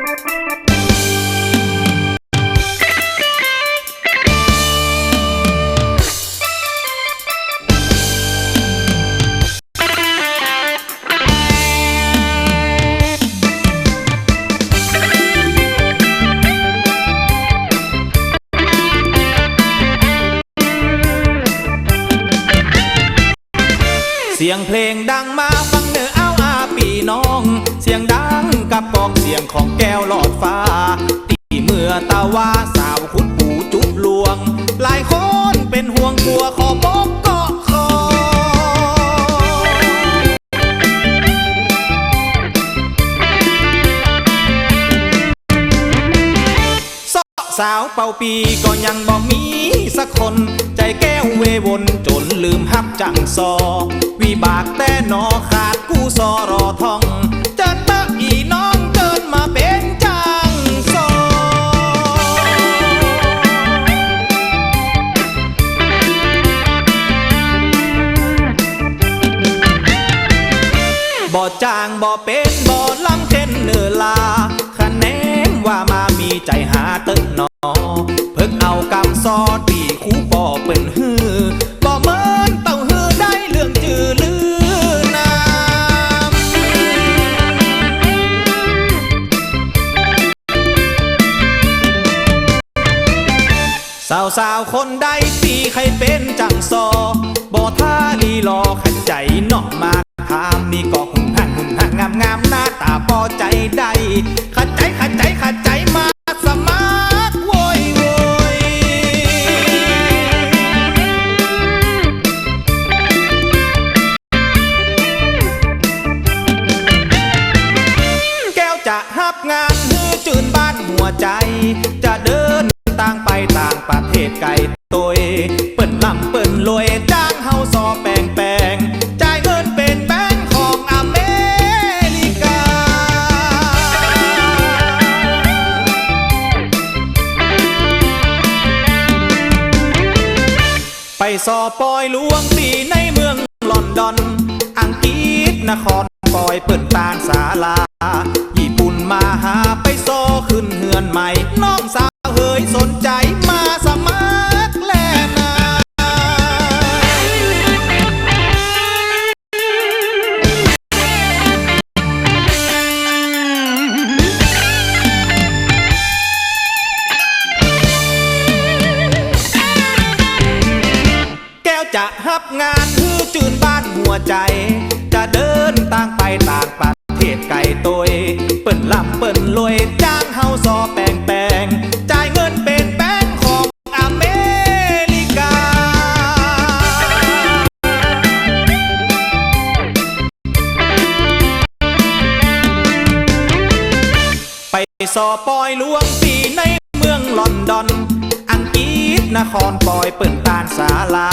เสียงเพลงดังมาฟังเนื้อเอาอาปีน้องเสียงดังกับกองเสียงของแก้วหลอดฟ้าตีเมื่อตาว่าสาวขุดปูจุบลวงหลายคนเป็นห่วงกลัวขอบอกเกาะคอสาวเป่าปีก็ยังบ่มีสักคนใจแก้วเววนจนลืมฮับจังซอวิบากแต่นอขาดกู้ซอรอท่องจันตะอีน้องเกินมาเป็นจังซอบ่จ้างบ่เป็นบ่ลำเทนเนื้อลาคะแนนว่ามามีใจหาตึกนอเพิ่งเอากำซอตีคู่ป่อเป็นฮือบ่เหมือนเต้าฮือได้เรื่องจือลือนามสาวคนใดปีใครเป็นจังซอบ่ท่าลีรอขัดใจนอกมาถามนี่ก็หุ่นห่างงามหน้าตาพอใจได้ขัดใจมาสมัครโวยแก้วจะฮับงานฮือจืนบ้านหัวใจจะเดินต่างไปต่างประเทศไกลตัวเปิ้นลำเปิ้นรวยจ้างเฮาซอแปลงจ่ายเงินเป็นแบงค์ของอเมริกาไปสอปอยหลวงตีในเมืองลอนดอนอังกฤษนครปอยเปิดตางศาลาญี่ปุ่นมาหาไปโซขึ้นเฮือนใหม่น้องสาวเฮยสนใจมาสมัครแลนาจะฮับงานฮือจืนบ้านหัวใจจะเดินต่างไปต่างประเทศไกลตัวเปิ้นลำเปิ้นรวยจ้างเฮาซอแปลงจ่ายเงินเป็นแบงค์ของอเมริกาไปสอปอยหลวงตีในเมืองลอนดอนอังกฤษนครปอยเปิ่นตานศาลา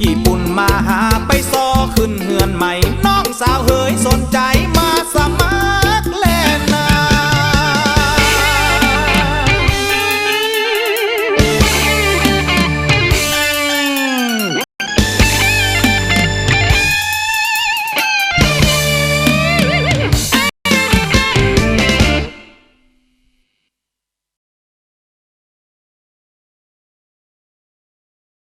ญี่ปุ่นมาหาไปโซ